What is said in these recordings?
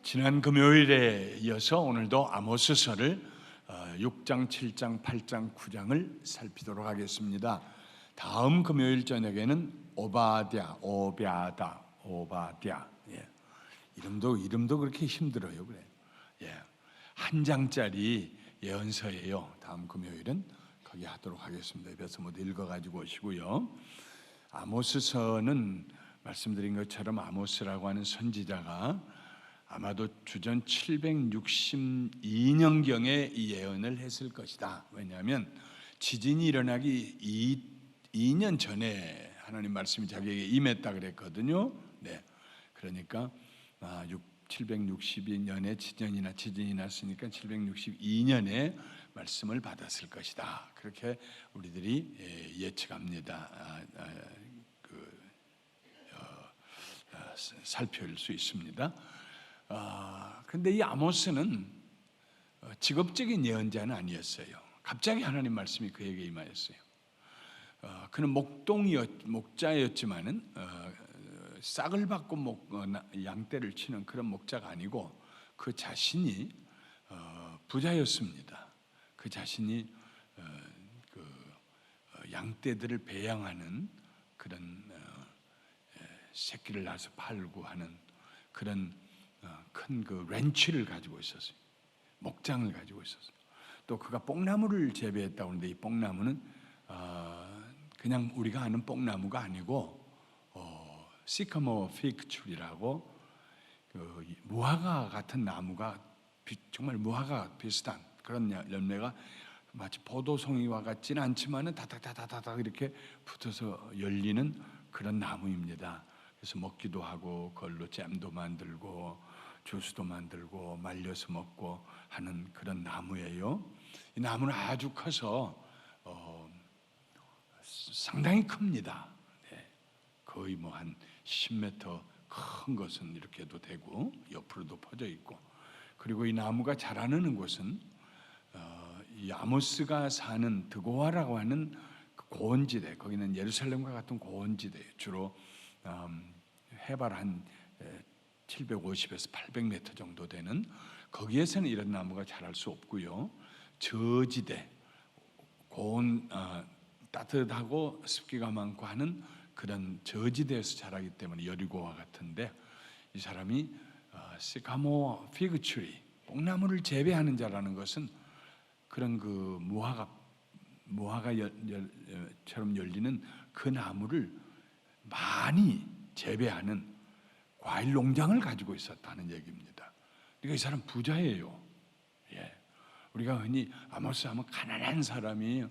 지난 금요일에 이어서 오늘도 아모스서를 6장, 7장, 8장, 9장을 살피도록 하겠습니다. 다음 금요일 저녁에는 오바댜, 이름도 그렇게 힘들어요, 그래. 한 장짜리 예언서예요. 다음 금요일은 거기 하도록 하겠습니다. 그래서 모두 읽어가지고 오시고요. 아모스서는 말씀드린 것처럼 아모스라고 하는 선지자가 아마도 주전 762년경에 이 예언을 했을 것이다. 왜냐하면 지진이 일어나기 2년 전에 하나님 말씀이 자기에게 임했다 그랬거든요. 그러니까 762년에 지진이 났으니까 762년에 말씀을 받았을 것이다. 그렇게 우리들이 예측합니다. 살펴볼 수 있습니다. 근데 이 아모스는 직업적인 예언자는 아니었어요. 갑자기 하나님 말씀이 그에게 임하였어요. 그는 목자였지만은 싹을 받고 양떼를 치는 그런 목자가 아니고 그 자신이 부자였습니다. 그 자신이 양떼들을 배양하는 그런 새끼를 낳아서 팔고 하는 그런 큰 렌치를 가지고 있었어요. 목장을 가지고 있었어요. 또 그가 뽕나무를 재배했다고 하는데 이 뽕나무는 그냥 우리가 아는 뽕나무가 아니고 시카모 피그출이라고 무화과 같은 나무가 정말 무화과 비슷한 그런 열매가 마치 포도송이와 같지는 않지만은 다닥다닥다닥 이렇게 붙어서 열리는 그런 나무입니다. 그래서 먹기도 하고 그걸로 잼도 만들고 주스도 만들고 말려서 먹고 하는 그런 나무예요. 이 나무는 아주 커서 상당히 큽니다. 거의 한 10m 큰 것은 이렇게도 되고 옆으로도 퍼져 있고, 그리고 이 나무가 자라는 곳은 이 아모스가 사는 드고아라고 하는 고원지대, 거기는 예루살렘과 같은 고원지대예요. 주로 해발 한 750에서 800m 정도 되는 거기에서는 이런 나무가 자랄 수 없고요. 저지대, 고온, 따뜻하고 습기가 많고 하는 그런 저지대에서 자라기 때문에 여리고와 같은데, 이 사람이 시카모 피그트리, 뽕나무를 재배하는 자라는 것은 그런 무화과처럼 열리는 그 나무를 많이 재배하는 과일 농장을 가지고 있었다는 얘기입니다. 그러니까 이 사람 부자예요. 우리가 흔히 아모스 하면 가난한 사람이,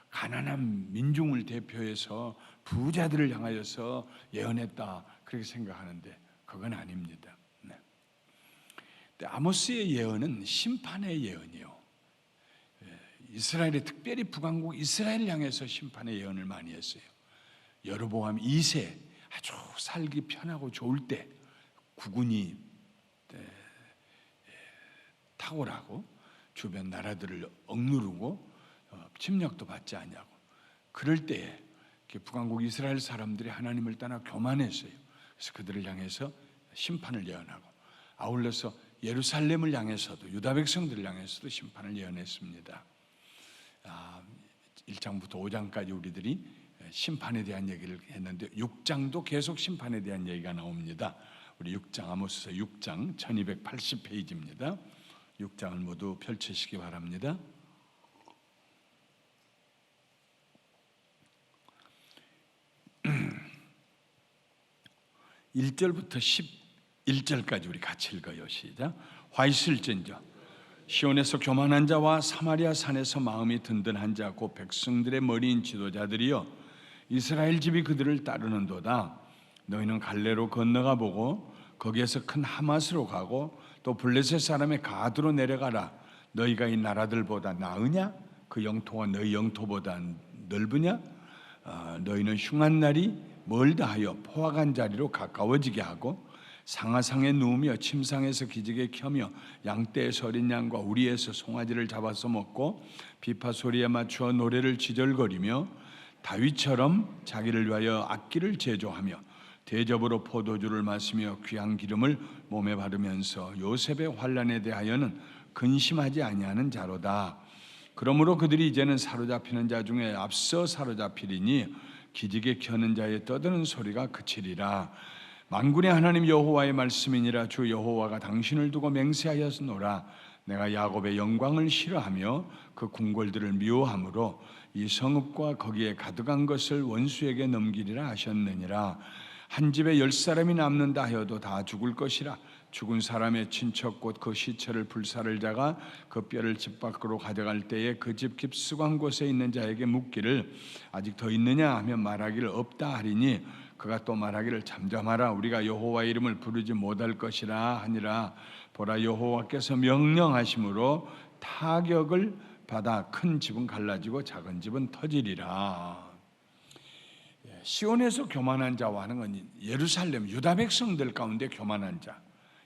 가난한 민중을 대표해서 부자들을 향하여서 예언했다 그렇게 생각하는데 그건 아닙니다. 아모스의 예언은 심판의 예언이요. 이스라엘이 특별히 북왕국 이스라엘을 향해서 심판의 예언을 많이 했어요. 여로보암 2세 아주 살기 편하고 좋을 때 국운이 탁월하고 주변 나라들을 억누르고 침략도 받지 않냐고, 그럴 때에 북왕국 이스라엘 사람들이 하나님을 떠나 교만했어요. 그래서 그들을 향해서 심판을 예언하고, 아울러서 예루살렘을 향해서도, 유다 백성들을 향해서도 심판을 예언했습니다. 1장부터 5장까지 우리들이 심판에 대한 얘기를 했는데 6장도 계속 심판에 대한 얘기가 나옵니다. 우리 6장, 아모스서 6장 1280페이지입니다. 6장을 모두 펼치시기 바랍니다. 1절부터 11절까지 우리 같이 읽어요. 시작. 화 있을진저 시온에서 교만한 자와 사마리아 산에서 마음이 든든한 자 곧 백성들의 머리인 지도자들이여, 이스라엘 집이 그들을 따르는도다. 너희는 갈레로 건너가 보고 거기에서 큰 하맛으로 가고 또 블레셋 사람의 가드로 내려가라. 너희가 이 나라들보다 나으냐? 그 영토가 너희 영토보다 넓으냐? 너희는 흉한 날이 멀다 하여 포악한 자리로 가까워지게 하고 상하상에 누우며 침상에서 기지개 켜며 양떼에서 어린 양과 우리에서 송아지를 잡아서 먹고 비파 소리에 맞추어 노래를 지절거리며 다윗처럼 자기를 위하여 악기를 제조하며 대접으로 포도주를 마시며 귀한 기름을 몸에 바르면서 요셉의 환난에 대하여는 근심하지 아니하는 자로다. 그러므로 그들이 이제는 사로잡히는 자 중에 앞서 사로잡히리니 기지개 켜는 자의 떠드는 소리가 그치리라. 만군의 하나님 여호와의 말씀이니라. 주 여호와가 당신을 두고 맹세하였노라. 내가 야곱의 영광을 싫어하며 그 궁궐들을 미워함으로 이 성읍과 거기에 가득한 것을 원수에게 넘기리라 하셨느니라. 한 집에 10사람이 남는다 하여도 다 죽을 것이라. 죽은 사람의 친척 곧 그 시체를 불사를 자가 그 뼈를 집 밖으로 가져갈 때에 그 집 깊숙한 곳에 있는 자에게 묻기를 아직 더 있느냐 하면 말하기를 없다 하리니 그가 또 말하기를 잠잠하라. 우리가 여호와의 이름을 부르지 못할 것이라 하니라. 보라, 여호와께서 명령하심으로 타격을 받아 큰 집은 갈라지고 작은 집은 터지리라. 시온에서 교만한 자와 하는 건 예루살렘 유다 백성들 가운데 교만한 자.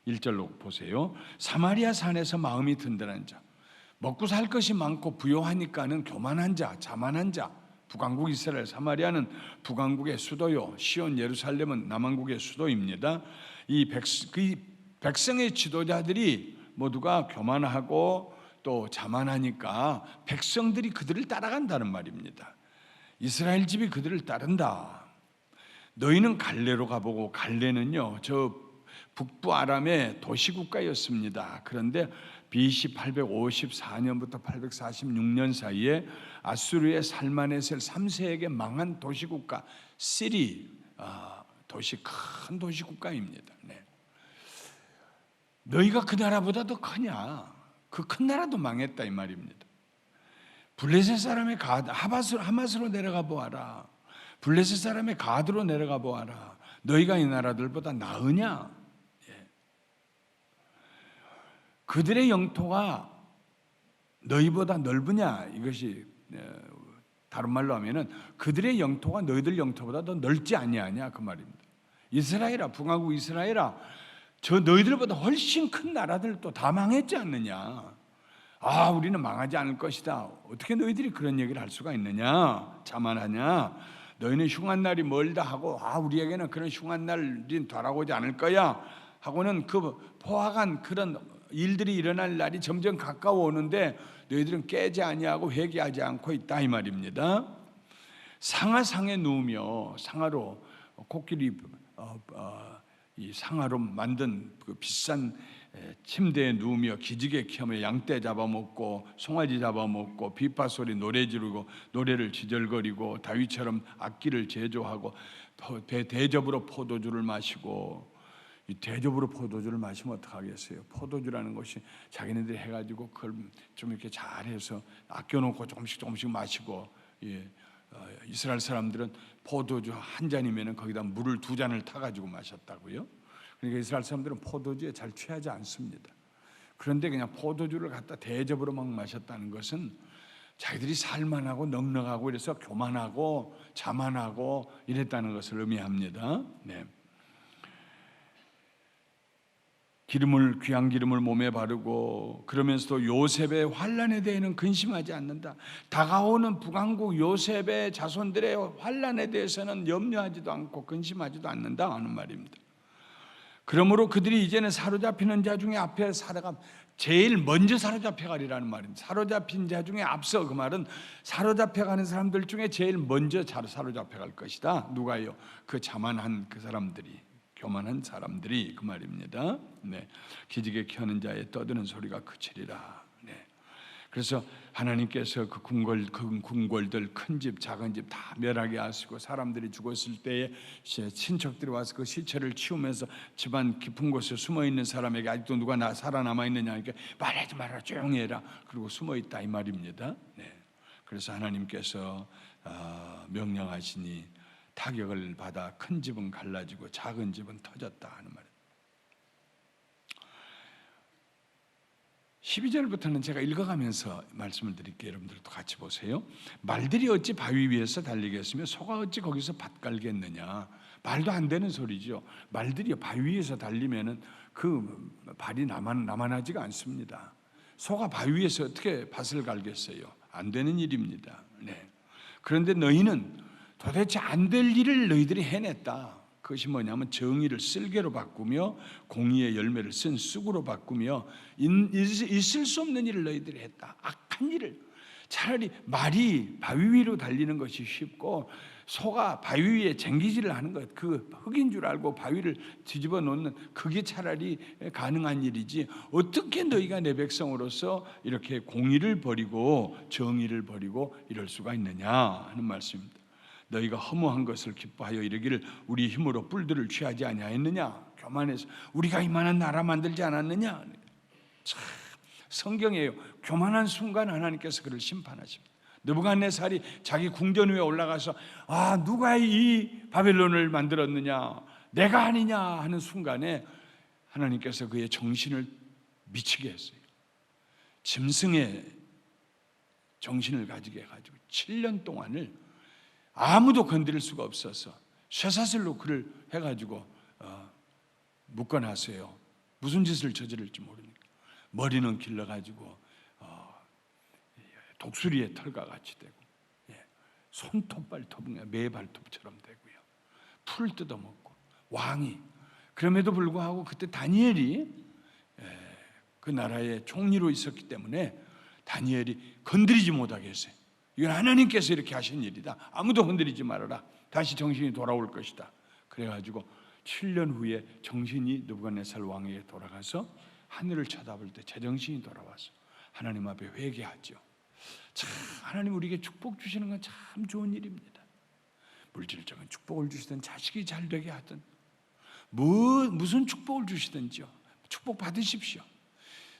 1절로 보세요. 사마리아 산에서 마음이 든든한 자, 먹고 살 것이 많고 부요하니까는 교만한 자, 자만한 자. 북왕국 이스라엘, 사마리아는 북왕국의 수도요, 시온 예루살렘은 남왕국의 수도입니다. 이 백성의 지도자들이 모두가 교만하고 또 자만하니까 백성들이 그들을 따라간다는 말입니다. 이스라엘 집이 그들을 따른다. 너희는 갈레로 가보고, 갈레는요 저 북부 아람의 도시국가였습니다. 그런데 BC 854년부터 846년 사이에 아수르의 살마네셀 3세에게 망한 도시국가 시리, 큰 도시국가입니다. 네. 너희가 그 나라보다 더 크냐? 그 큰 나라도 망했다 이 말입니다. 블레셋 사람의 하마스로 내려가 보아라. 블레셋 사람의 가드로 내려가 보아라. 너희가 이 나라들보다 나으냐? 예. 그들의 영토가 너희보다 넓으냐? 이것이 다른 말로 하면은 그들의 영토가 너희들 영토보다 더 넓지 아니하냐 그 말입니다. 이스라엘아, 북왕국 이스라엘아, 저 너희들보다 훨씬 큰 나라들도 다 망했지 않느냐? 우리는 망하지 않을 것이다. 어떻게 너희들이 그런 얘기를 할 수가 있느냐? 자만하냐? 너희는 흉한 날이 멀다 하고 우리에게는 그런 흉한 날이 돌아오지 않을 거야 하고는 그 포악한 그런 일들이 일어날 날이 점점 가까워 오는데 너희들은 깨지 아니하고 회개하지 않고 있다 이 말입니다. 상하상에 누우며 상하로 코끼리 이 상하로 만든 그 비싼 침대에 누우며 기지개 켜며 양떼 잡아먹고 송아지 잡아먹고 비파소리 노래 지르고 노래를 지절거리고 다윗처럼 악기를 제조하고 대접으로 포도주를 마시고, 이 대접으로 포도주를 마시면 어떡하겠어요? 포도주라는 것이 자기네들이 해가지고 그걸 좀 이렇게 잘해서 아껴놓고 조금씩 마시고, 이스라엘 사람들은 포도주 한 잔이면 거기다 물을 2잔을 타가지고 마셨다고요. 그러니까 이스라엘 사람들은 포도주에 잘 취하지 않습니다. 그런데 그냥 포도주를 갖다 대접으로 막 마셨다는 것은 자기들이 살만하고 넉넉하고 이래서 교만하고 자만하고 이랬다는 것을 의미합니다. 네. 귀한 기름을 몸에 바르고 그러면서도 요셉의 환난에 대해서는 근심하지 않는다. 다가오는 북왕국 요셉의 자손들의 환난에 대해서는 염려하지도 않고 근심하지도 않는다 하는 말입니다. 그러므로 그들이 이제는 사로잡히는 자 중에 앞에 제일 먼저 사로잡혀가리라는 말입니다. 사로잡힌 자 중에 앞서, 그 말은 사로잡혀가는 사람들 중에 제일 먼저 사로잡혀갈 것이다. 누가요? 그 자만한 그 사람들이, 교만한 사람들이 그 말입니다. 네. 기지개 켜는 자의 떠드는 소리가 그치리라. 네. 그래서 하나님께서 그 궁궐들 큰 집 작은 집 다 멸하게 하시고, 사람들이 죽었을 때에 친척들이 와서 그 시체를 치우면서 집안 깊은 곳에 숨어있는 사람에게 아직도 누가 살아남아 있느냐 하니까 말하지 말아라, 조용히 해라, 그리고 숨어있다 이 말입니다. 네. 그래서 하나님께서 명령하시니 타격을 받아 큰 집은 갈라지고 작은 집은 터졌다 하는 말입니다. 12절부터는 제가 읽어가면서 말씀을 드릴게요. 여러분들도 같이 보세요. 말들이 어찌 바위 위에서 달리겠으며 소가 어찌 거기서 밭 갈겠느냐. 말도 안 되는 소리죠. 말들이 바위 위에서 달리면은 그 발이 나만하지가 않습니다. 소가 바위 위에서 어떻게 밭을 갈겠어요? 안 되는 일입니다. 네. 그런데 너희는 도대체 안 될 일을 너희들이 해냈다. 그것이 뭐냐면 정의를 쓸개로 바꾸며 공의의 열매를 쓴 쑥으로 바꾸며 있을 수 없는 일을 너희들이 했다. 악한 일을. 차라리 말이 바위 위로 달리는 것이 쉽고 소가 바위 위에 쟁기질을 하는 것, 그 흙인 줄 알고 바위를 뒤집어 놓는 그게 차라리 가능한 일이지, 어떻게 너희가 내 백성으로서 이렇게 공의를 버리고 정의를 버리고 이럴 수가 있느냐 하는 말씀입니다. 너희가 허무한 것을 기뻐하여 이르기를 우리 힘으로 뿔들을 취하지 아니하였느냐, 교만해서 우리가 이만한 나라 만들지 않았느냐. 참 성경이에요. 교만한 순간 하나님께서 그를 심판하십니다. 느부갓네살이 자기 궁전 위에 올라가서 누가 이 바벨론을 만들었느냐, 내가 아니냐 하는 순간에 하나님께서 그의 정신을 미치게 했어요. 짐승의 정신을 가지게 해가지고 7년 동안을 아무도 건드릴 수가 없어서 쇠사슬로 그를 해가지고 묶어놨어요. 무슨 짓을 저지를지 모르니까. 머리는 길러가지고 독수리의 털과 같이 되고, 손톱 발톱은 매 발톱처럼 되고요. 풀 뜯어먹고 왕이. 그럼에도 불구하고 그때 다니엘이 그 나라의 총리로 있었기 때문에 다니엘이 건드리지 못하게 했어요. 이건 하나님께서 이렇게 하신 일이다. 아무도 건드리지 말아라. 다시 정신이 돌아올 것이다. 그래가지고 7년 후에 정신이 느부갓네살 왕에게 돌아가서 하늘을 쳐다볼 때 제정신이 돌아와서 하나님 앞에 회개하죠. 참 하나님 우리에게 축복 주시는 건 참 좋은 일입니다. 물질적인 축복을 주시든 자식이 잘 되게 하든 무슨 축복을 주시든지요, 축복 받으십시오.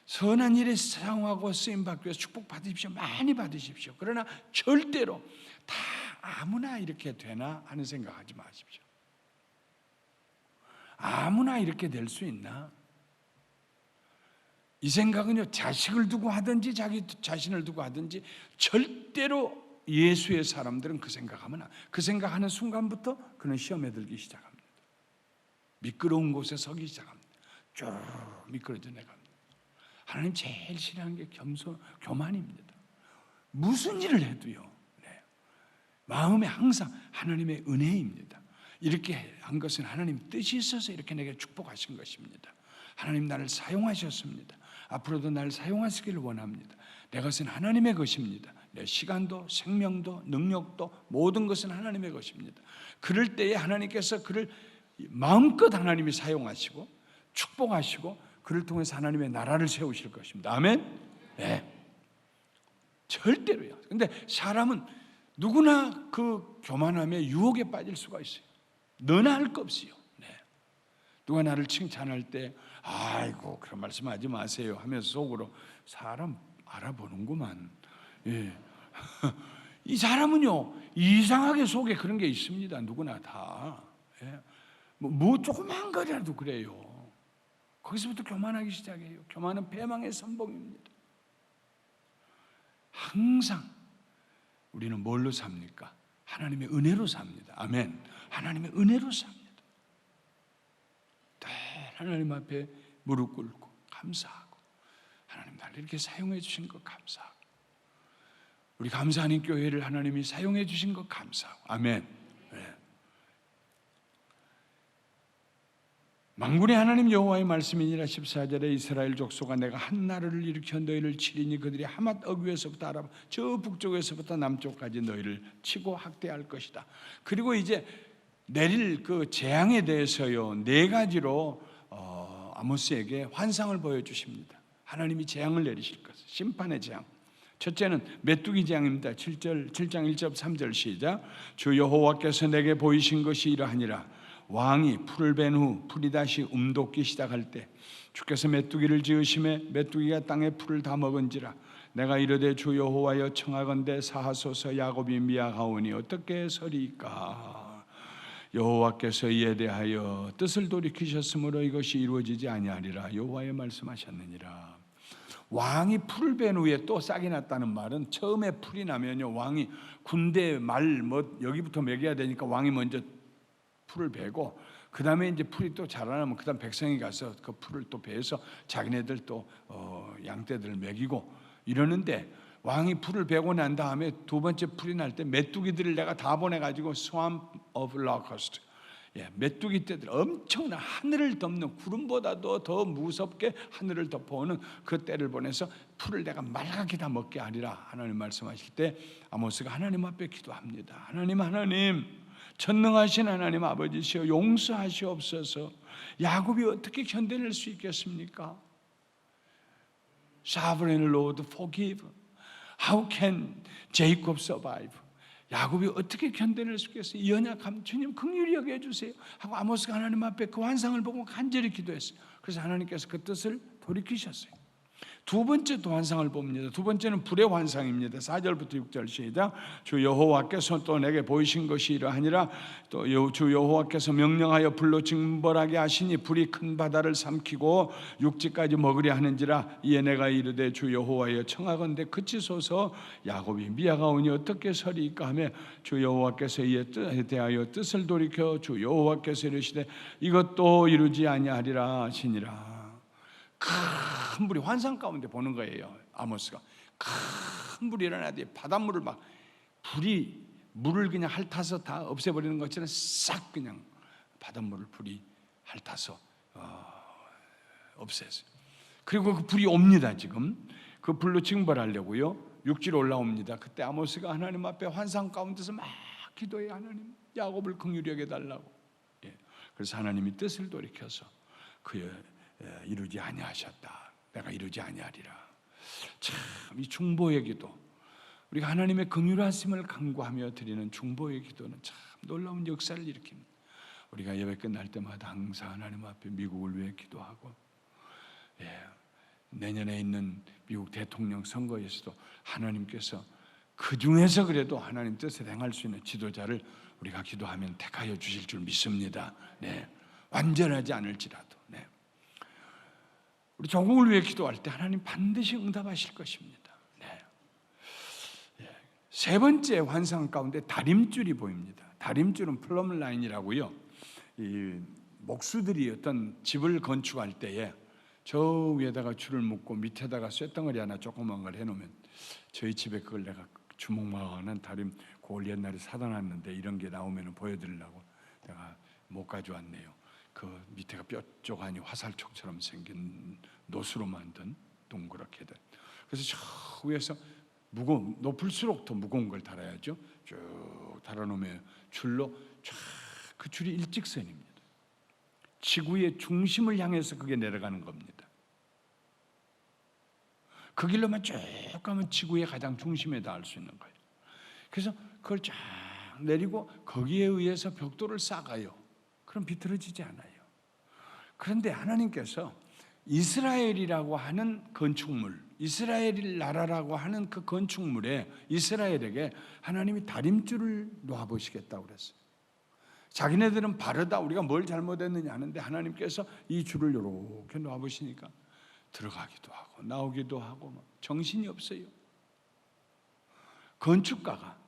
선한 일에 사용하고 쓰임받기 위해서 축복 받으십시오. 많이 받으십시오. 그러나 절대로 다 아무나 이렇게 되나 하는 생각하지 마십시오. 아무나 이렇게 될 수 있나? 이 생각은요, 자식을 두고 하든지 자기 자신을 두고 하든지 절대로 예수의 사람들은 그 생각하면, 그 생각하는 순간부터 그는 시험에 들기 시작합니다. 미끄러운 곳에 서기 시작합니다. 쭉 미끄러져 내갑니다. 하나님 제일 싫어하는 게 교만입니다. 무슨 일을 해도요, 마음에 항상 하나님의 은혜입니다. 이렇게 한 것은 하나님 뜻이 있어서 이렇게 내게 축복하신 것입니다. 하나님 나를 사용하셨습니다. 앞으로도 나를 사용하시기를 원합니다. 내 것은 하나님의 것입니다. 내 시간도 생명도 능력도 모든 것은 하나님의 것입니다. 그럴 때에 하나님께서 그를 마음껏 하나님이 사용하시고 축복하시고 그를 통해서 하나님의 나라를 세우실 것입니다. 아멘? 네. 절대로요. 근데 사람은 누구나 그 교만함의 유혹에 빠질 수가 있어요. 너나 할 것 없이요. 네. 누가 나를 칭찬할 때 아이고 그런 말씀하지 마세요 하면서 속으로 사람 알아보는구만. 예. 이 사람은요 이상하게 속에 그런 게 있습니다. 누구나 다. 예. 뭐 조그만 거라도 그래요. 거기서부터 교만하기 시작해요. 교만은 패망의 선봉입니다. 항상 우리는 뭘로 삽니까? 하나님의 은혜로 삽니다. 아멘. 하나님의 은혜로 삽니다. 늘 하나님 앞에 무릎 꿇고 감사하고 하나님 나를 이렇게 사용해 주신 것 감사하고 우리 감사하는 교회를 하나님이 사용해 주신 것 감사하고 아멘. 네. 만군의 하나님 여호와의 말씀이니라. 14절에 이스라엘 족속아 내가 한 나라를 일으켜 너희를 치리니 그들이 하맛 어귀에서부터 아랍 저 북쪽에서부터 남쪽까지 너희를 치고 학대할 것이다. 그리고 이제 내릴 그 재앙에 대해서요 4가지로 아모스에게 환상을 보여주십니다. 하나님이 재앙을 내리실 것, 심판의 재앙. 첫째는 메뚜기 재앙입니다. 7장 1절 3절 시작. 주 여호와께서 내게 보이신 것이 이러하니라. 왕이 풀을 벤 후 풀이 다시 움돋기 시작할 때 주께서 메뚜기를 지으심에 메뚜기가 땅의 풀을 다 먹은지라. 내가 이르되 주 여호와여 청하건대 사하소서. 야곱이 미약하오니 어떻게 서리이까. 여호와께서 이에 대하여 뜻을 돌이키셨으므로 이것이 이루어지지 아니하리라. 여호와의 말씀하셨느니라. 왕이 풀을 벤 후에 또 싹이 났다는 말은 처음에 풀이 나면요 왕이 군대 말 여기부터 먹여야 되니까 왕이 먼저 풀을 베고 그 다음에 이제 풀이 또 자라나면 그 다음 백성이 가서 그 풀을 또 베서 자기네들 또 양떼들을 먹이고 이러는데 왕이 풀을 베고 난 다음에 두 번째 풀이 날 때 메뚜기들을 내가 다 보내가지고 Swamp of Locust 메뚜기 떼들 엄청난 하늘을 덮는 구름보다도 더 무섭게 하늘을 덮어오는 그 떼를 보내서 풀을 내가 말갛게 다 먹게 하리라 하나님 말씀하실 때 아모스가 하나님 앞에 기도합니다. 하나님 전능하신 하나님 아버지시여 용서하시옵소서. 야곱이 어떻게 견뎌낼 수 있겠습니까? Sovereign Lord forgive. How can Jacob survive? 야곱이 어떻게 견뎌낼 수 있겠어요? 이 연약함 주님 긍휼히 여겨 주세요 하고 아모스가 하나님 앞에 그 환상을 보고 간절히 기도했어요. 그래서 하나님께서 그 뜻을 돌이키셨어요. 두 번째 또 환상을 봅니다. 두 번째는 불의 환상입니다. 4절부터 6절 시작. 주 여호와께서 또 내게 보이신 것이 이러하니라. 또 주 여호와께서 명령하여 불로 징벌하게 하시니 불이 큰 바다를 삼키고 육지까지 먹으려 하는지라. 이에 내가 이르되 주 여호와여 청하건대 그치소서. 야곱이 미아가오니 어떻게 서리이까 하며 주 여호와께서 이에 대하여 뜻을 돌이켜 주 여호와께서 이르시되 이것도 이루지 아니하리라 하시니라. 큰 불이 환상 가운데 보는 거예요. 아모스가 큰 불이 일어나더니 바닷물을 막 불이 물을 그냥 핥아서 다 없애버리는 것처럼 싹 그냥 바닷물을 불이 핥아서 없애어요. 그리고 그 불이 옵니다. 지금 그 불로 징벌하려고요 육지로 올라옵니다. 그때 아모스가 하나님 앞에 환상 가운데서 막 기도해. 하나님 야곱을 긍휼히 여겨달라고. 그래서 하나님이 뜻을 돌이켜서 그의 이루지 아니하셨다. 내가 이루지 아니하리라. 참 이 중보의 기도, 우리가 하나님의 긍휼하심을 간구하며 드리는 중보의 기도는 참 놀라운 역사를 일으킵니다. 우리가 예배 끝날 때마다 항상 하나님 앞에 미국을 위해 기도하고 내년에 있는 미국 대통령 선거에서도 하나님께서 그 중에서 그래도 하나님 뜻을 행할 수 있는 지도자를 우리가 기도하면 택하여 주실 줄 믿습니다. 완전하지 않을지라도. 우리 조국을 위해 기도할 때 하나님 반드시 응답하실 것입니다. 세 번째 환상 가운데 다림줄이 보입니다. 다림줄은 플럼 라인이라고요. 이 목수들이 어떤 집을 건축할 때에 저 위에다가 줄을 묶고 밑에다가 쇳덩어리 하나 조그만 걸 해놓으면 저희 집에 그걸 내가 주먹만한 다림 그걸 옛날에 사다 놨는데 이런 게 나오면 보여드리려고 내가 못 가져왔네요. 그 밑에가 뾰족하니 화살촉처럼 생긴 노수로 만든 동그랗게 된. 그래서 저 위에서 높을수록 더 무거운 걸 달아야죠. 쭉 달아놓으면 줄로 쫙 그 줄이 일직선입니다. 지구의 중심을 향해서 그게 내려가는 겁니다. 그 길로만 쭉 가면 지구의 가장 중심에 닿을 수 있는 거예요. 그래서 그걸 쫙 내리고 거기에 의해서 벽돌을 쌓아요. 그럼 비틀어지지 않아요. 그런데 하나님께서 이스라엘이라고 하는 건축물, 이스라엘 나라라고 하는 그 건축물에 이스라엘에게 하나님이 다림줄을 놓아보시겠다고 그랬어요. 자기네들은 바르다, 우리가 뭘 잘못했느냐 하는데 하나님께서 이 줄을 이렇게 놓아보시니까 들어가기도 하고 나오기도 하고 막 정신이 없어요. 건축가가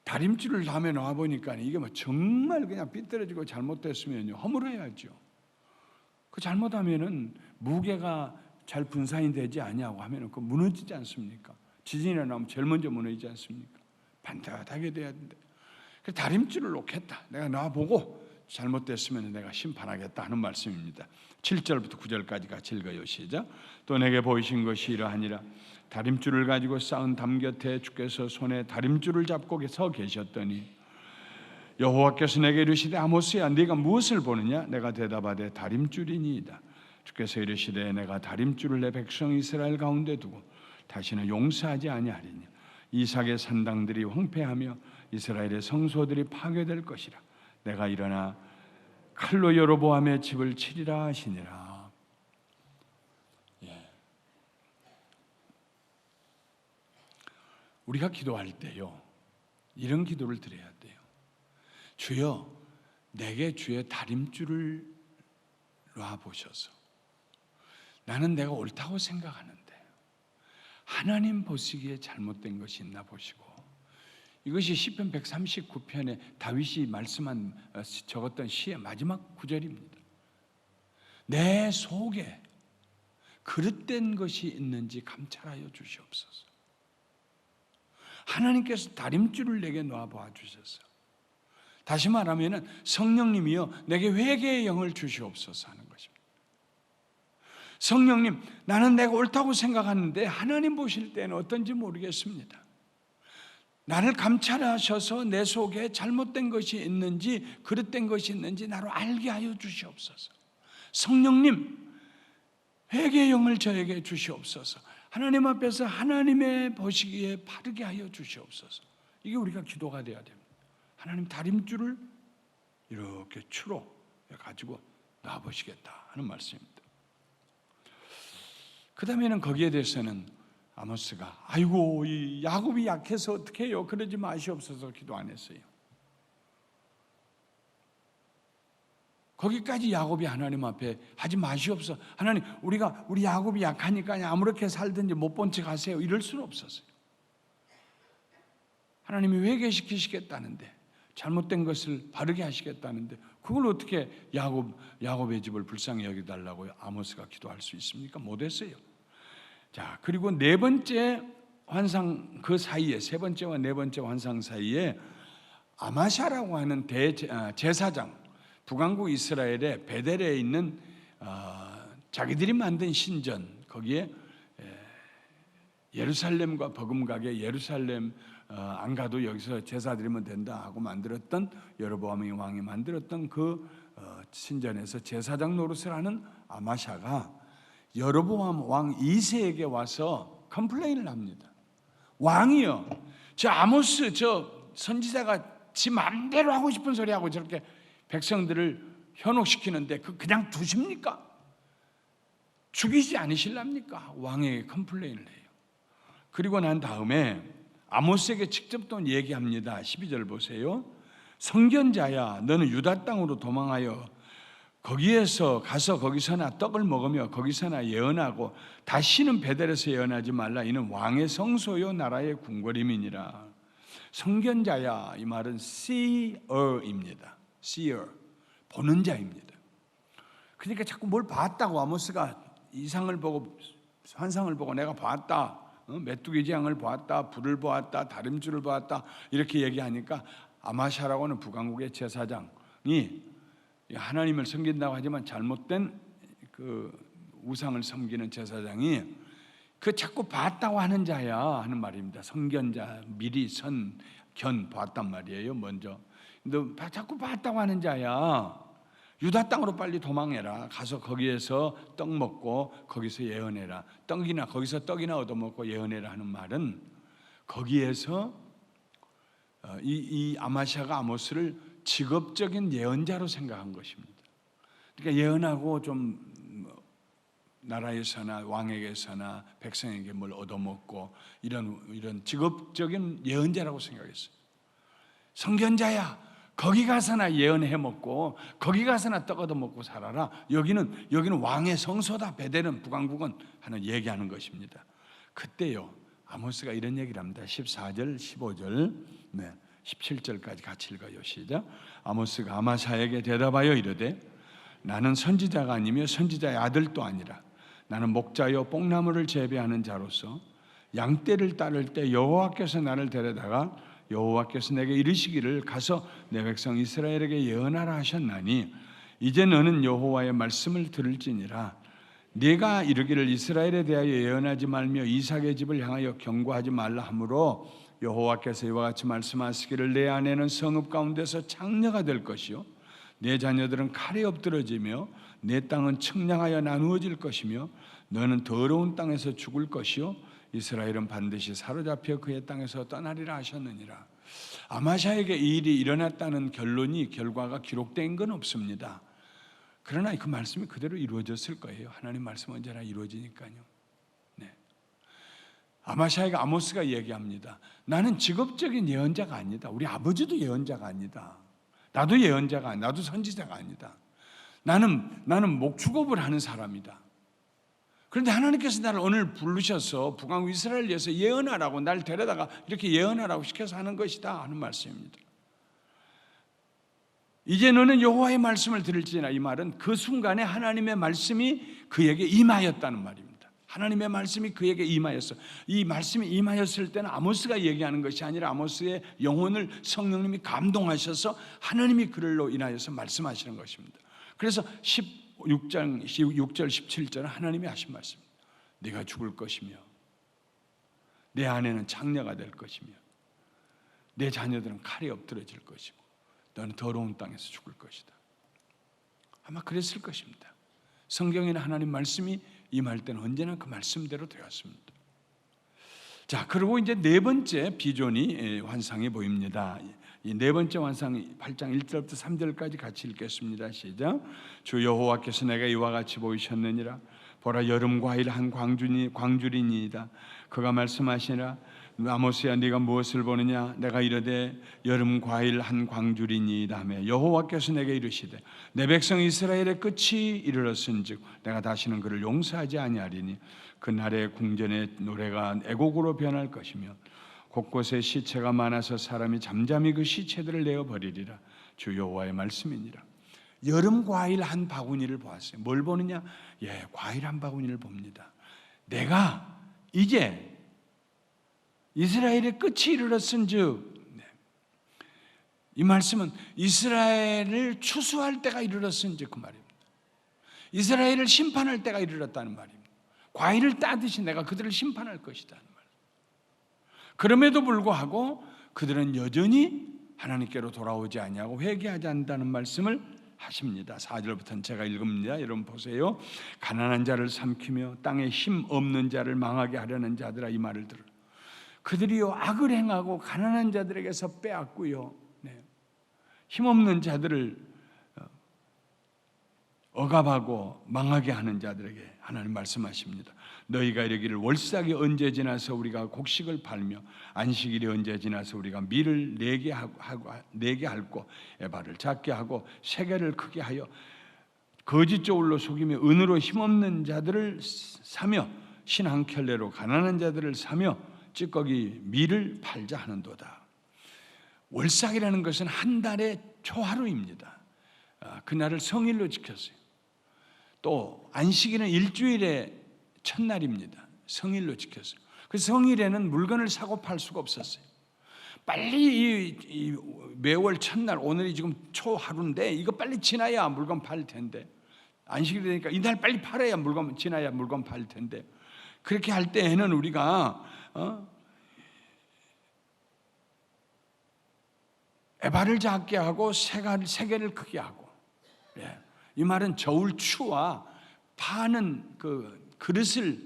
다림줄을 다음에 놓아보니까 이게 뭐 정말 그냥 삐뚤어지고 잘못됐으면요 허물어야죠. 그 잘못하면은 무게가 잘 분산이 되지 않냐고 하면은 그 무너지지 않습니까? 지진이 나면 제일 먼저 무너지지 않습니까? 반듯하게 돼야 된대. 그 다림줄을 놓겠다. 내가 놔보고 잘못됐으면 내가 심판하겠다 하는 말씀입니다. 7절부터 9절까지 같이 읽어요. 시작. 또 내게 보이신 것이 이러하니라. 다림줄을 가지고 쌓은 담 곁에 주께서 손에 다림줄을 잡고 서 계셨더니 여호와께서 내게 이르시되 아모스야 네가 무엇을 보느냐? 내가 대답하되 다림줄이니이다. 주께서 이르시되 내가 다림줄을 내 백성 이스라엘 가운데 두고 다시는 용서하지 아니하리니 이삭의 산당들이 황폐하며 이스라엘의 성소들이 파괴될 것이라. 내가 일어나 칼로 여로보암의 집을 치리라 하시니라. 우리가 기도할 때요 이런 기도를 드려야 돼요. 주여 내게 주의 다림줄을 놔보셔서 나는 내가 옳다고 생각하는데 하나님 보시기에 잘못된 것이 있나 보시고. 이것이 시편 139편에 다윗이 적었던 시의 마지막 구절입니다. 내 속에 그릇된 것이 있는지 감찰하여 주시옵소서. 하나님께서 다림줄을 내게 놓아 주셔서 다시 말하면 성령님이여 내게 회개의 영을 주시옵소서 하는 것입니다. 성령님, 나는 내가 옳다고 생각하는데 하나님 보실 때는 어떤지 모르겠습니다. 나를 감찰하셔서 내 속에 잘못된 것이 있는지 그릇된 것이 있는지 나로 알게 하여 주시옵소서. 성령님, 회개의 영을 저에게 주시옵소서. 하나님 앞에서 하나님의 보시기에 바르게 하여 주시옵소서. 이게 우리가 기도가 돼야 됩니다. 하나님 다림줄을 이렇게 추로 가지고 놔보시겠다 하는 말씀입니다. 그 다음에는 거기에 대해서는 아모스가 아이고 이 야곱이 약해서 어떻게 해요? 그러지 마시옵소서 기도 안 했어요. 거기까지 야곱이 하나님 앞에 하지 마시옵소서. 하나님 우리 야곱이 약하니까 아무렇게 살든지 못 본 척 하세요. 이럴 수는 없었어요. 하나님이 회개시키시겠다는데 잘못된 것을 바르게 하시겠다는데 그걸 어떻게 야곱의 집을 불쌍히 여기달라고 아모스가 기도할 수 있습니까? 못했어요. 자, 그리고 네 번째 환상 그 사이에 세 번째와 네 번째 환상 사이에 아마샤라고 하는 제사장 북왕국 이스라엘의 베델에 있는 자기들이 만든 신전 거기에 예루살렘과 버금가게 예루살렘 안 가도 여기서 제사 드리면 된다 하고 만들었던 여로보암 왕이 만들었던 그 신전에서 제사장 노릇을 하는 아마샤가 여로보암 왕 2세에게 와서 컴플레인을 합니다. 왕이요, 저 아모스 저 선지자가 지 마음대로 하고 싶은 소리 하고 저렇게 백성들을 현혹시키는데 그냥 두십니까? 죽이지 않으실랍니까? 왕에게 컴플레인을 해요. 그리고 난 다음에 아모스에게 직접 또 얘기합니다. 12절 보세요. 성견자야, 너는 유다 땅으로 도망하여 거기에서 가서 거기서나 떡을 먹으며 거기서나 예언하고 다시는 베델에서 예언하지 말라. 이는 왕의 성소요 나라의 궁궐임이니라. 성견자야, 이 말은 seer입니다. seer, 보는 자입니다. 그러니까 자꾸 뭘 봤다고 아모스가 이상을 보고 환상을 보고 내가 봤다, 메뚜기 재앙을 보았다, 불을 보았다, 다림줄을 보았다 이렇게 얘기하니까 아마샤라고는 북왕국의 제사장이 하나님을 섬긴다고 하지만 잘못된 그 우상을 섬기는 제사장이 그 자꾸 봤다고 하는 자야 하는 말입니다. 성견자, 미리 견 봤단 말이에요. 먼저 너 자꾸 봤다고 하는 자야. 유다 땅으로 빨리 도망해라. 가서 거기에서 떡 먹고 거기서 예언해라. 거기서 떡이나 얻어먹고 예언해라 하는 말은 거기에서 이 아마샤가 아모스를 직업적인 예언자로 생각한 것입니다. 그러니까 예언하고 좀 나라에서나 왕에게서나 백성에게 뭘 얻어먹고 이런 직업적인 예언자라고 생각했어요. 성견자야, 거기 가서나 예언해 먹고 거기 가서나 떡 얻어 먹고 살아라. 여기는 왕의 성소다. 베델은 북왕국은 하는 얘기하는 것입니다. 그때요 아모스가 이런 얘기를 합니다. 14절 15절 17절까지 같이 읽어요. 시작. 아모스가 아마샤에게 대답하여 이르되 나는 선지자가 아니며 선지자의 아들도 아니라 나는 목자여 뽕나무를 재배하는 자로서 양떼를 따를 때 여호와께서 나를 데려다가 여호와께서 내게 이르시기를 가서 내 백성 이스라엘에게 예언하라 하셨나니 이제 너는 여호와의 말씀을 들을지니라. 네가 이르기를 이스라엘에 대하여 예언하지 말며 이삭의 집을 향하여 경고하지 말라 하므로 여호와께서 이와 같이 말씀하시기를 내 아내는 성읍 가운데서 창녀가 될 것이요 내 자녀들은 칼에 엎드러지며 내 땅은 측량하여 나누어질 것이며 너는 더러운 땅에서 죽을 것이요 이스라엘은 반드시 사로잡혀 그의 땅에서 떠나리라 하셨느니라. 아마샤에게 이 일이 일어났다는 결과가 기록된 건 없습니다. 그러나 그 말씀이 그대로 이루어졌을 거예요. 하나님 말씀 언제나 이루어지니까요. 네. 아마샤에게 아모스가 얘기합니다. 나는 직업적인 예언자가 아니다. 우리 아버지도 예언자가 아니다. 나도 예언자가 아니다. 나도 선지자가 아니다. 나는 목축업을 하는 사람이다. 그런데 하나님께서 나를 오늘 부르셔서 북왕국 이스라엘을 위해서 예언하라고 날 데려다가 이렇게 예언하라고 시켜서 하는 것이다 하는 말씀입니다. 이제 너는 여호와의 말씀을 들을지나 이 말은 그 순간에 하나님의 말씀이 그에게 임하였다는 말입니다. 하나님의 말씀이 그에게 임하였어. 이 말씀이 임하였을 때는 아모스가 얘기하는 것이 아니라 아모스의 영혼을 성령님이 감동하셔서 하나님이 그를로 인하여서 말씀하시는 것입니다. 그래서 6절 17절은 하나님이 하신 말씀. 네가 죽을 것이며 내 아내는 창녀가 될 것이며 내 자녀들은 칼에 엎드러질 것이고 너는 더러운 땅에서 죽을 것이다. 아마 그랬을 것입니다. 성경에는 하나님 말씀이 임할 때는 언제나 그 말씀대로 되었습니다. 자, 그리고 이제 네 번째 비전이 환상이 보입니다. 이 네 번째 환상이 8장 1절부터 3절까지 같이 읽겠습니다. 시작. 주 여호와께서 내가 이와 같이 보이셨느니라. 보라, 여름 과일 한 광주리니이다. 그가 말씀하시니라. 아모스야, 네가 무엇을 보느냐? 내가 이르되 여름 과일 한 광주리니이다 하며 여호와께서 내게 이르시되 내 백성 이스라엘의 끝이 이르렀은즉 내가 다시는 그를 용서하지 아니하리니 그날의 궁전의 노래가 애곡으로 변할 것이며 곳곳에 시체가 많아서 사람이 잠잠히 그 시체들을 내어 버리리라. 주 여호와의 말씀이니라. 여름 과일 한 바구니를 보았어요. 뭘 보느냐? 예, 과일 한 바구니를 봅니다. 내가 이제 이스라엘의 끝이 이르렀은즉, 이 말씀은 이스라엘을 추수할 때가 이르렀은즉 그 말입니다. 이스라엘을 심판할 때가 이르렀다는 말입니다. 과일을 따듯이 내가 그들을 심판할 것이다 하는 말. 그럼에도 불구하고 그들은 여전히 하나님께로 돌아오지 아니하고 회개하지 않는다는 말씀을 하십니다. 4절부터는 제가 읽습니다. 여러분 보세요. 가난한 자를 삼키며 땅에 힘 없는 자를 망하게 하려는 자들아, 이 말을 들으라. 그들이요 악을 행하고 가난한 자들에게서 빼앗고요, 힘없는 자들을 억압하고 망하게 하는 자들에게 하나님 말씀하십니다. 너희가 이르기를 월삭이 언제 지나서 우리가 곡식을 팔며 안식일이 언제 지나서 우리가 밀을 내게 할고 에바를 작게 하고 세계를 크게 하여 거짓 저울로 속이며 은으로 힘없는 자들을 사며 신 한 켤레로 가난한 자들을 사며 찌꺼기 밀을 팔자 하는도다. 월삭이라는 것은 한 달의 초하루입니다. 그날을 성일로 지켰어요. 또 안식일은 일주일의 첫날입니다. 성일로 지켰어요. 그 성일에는 물건을 사고 팔 수가 없었어요. 빨리 이 매월 첫날, 오늘이 지금 초하루인데 이거 빨리 지나야 물건 팔 텐데, 안식일이 되니까 이날 빨리 팔아야 물건 지나야 물건 팔 텐데, 그렇게 할 때에는 우리가 에바를 작게 하고 세계를 크게 하고, 이 말은 저울추와 파는 그 그릇을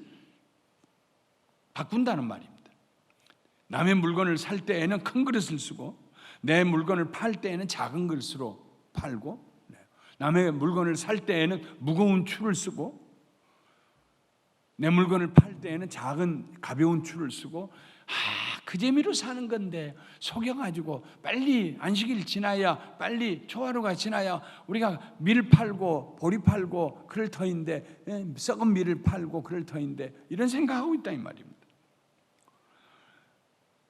바꾼다는 말입니다. 남의 물건을 살 때에는 큰 그릇을 쓰고 내 물건을 팔 때에는 작은 그릇으로 팔고, 남의 물건을 살 때에는 무거운 추를 쓰고 내 물건을 팔 때에는 작은 가벼운 추를 쓰고, 그 재미로 사는 건데 속여가지고 빨리 안식일 지나야, 빨리 초하루가 지나야 우리가 밀 팔고 보리 팔고 그럴 터인데, 썩은 밀을 팔고 그럴 터인데, 이런 생각하고 있다 이 말입니다.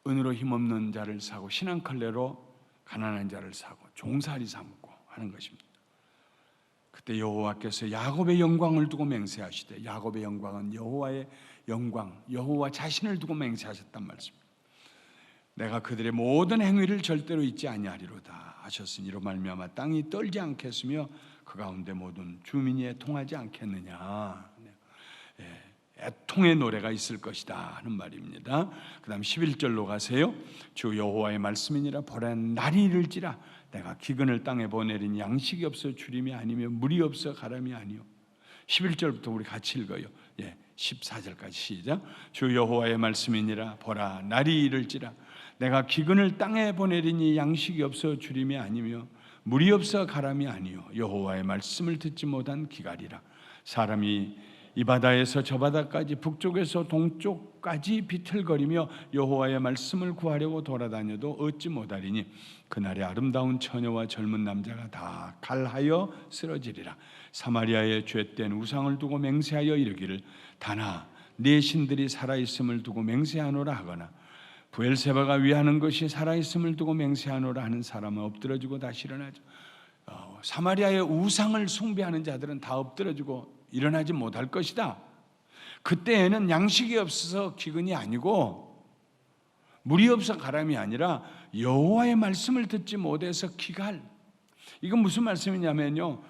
은으로 힘없는 자를 사고 신한 컬레로 가난한 자를 사고 종살이 삼고 하는 것입니다. 그때 여호와께서 야곱의 영광을 두고 맹세하시되, 야곱의 영광은 여호와의 영광, 여호와 자신을 두고 맹세하셨단 말씀입니다. 내가 그들의 모든 행위를 절대로 잊지 아니하리로다 하셨으니 이로 말미암아 땅이 떨지 않겠으며 그 가운데 모든 주민이 애통하지 않겠느냐. 애통의 노래가 있을 것이다 하는 말입니다. 그 다음 11절로 가세요. 주 여호와의 말씀이니라. 보라, 날이 이를지라 내가 기근을 땅에 보내리니 양식이 없어 주림이 아니며 물이 없어 가람이 아니요. 11절부터 우리 같이 읽어요. 14절까지 시작. 주 여호와의 말씀이니라. 보라, 날이 이를지라 내가 기근을 땅에 보내리니 양식이 없어 주림이 아니며 물이 없어 가람이 아니요. 여호와의 말씀을 듣지 못한 기갈이라. 사람이 이 바다에서 저 바다까지 북쪽에서 동쪽까지 비틀거리며 여호와의 말씀을 구하려고 돌아다녀도 얻지 못하리니 그날에 아름다운 처녀와 젊은 남자가 다 칼하여 쓰러지리라. 사마리아의 죄된 우상을 두고 맹세하여 이르기를 다나 네 신들이 살아있음을 두고 맹세하노라 하거나 부엘세바가 위하는 것이 살아있음을 두고 맹세하노라 하는 사람은 엎드러지고 다시 일어나죠. 사마리아의 우상을 숭배하는 자들은 다 엎드러지고 일어나지 못할 것이다. 그때에는 양식이 없어서 기근이 아니고 물이 없어 가람이 아니라 여호와의 말씀을 듣지 못해서 기갈. 이건 무슨 말씀이냐면요,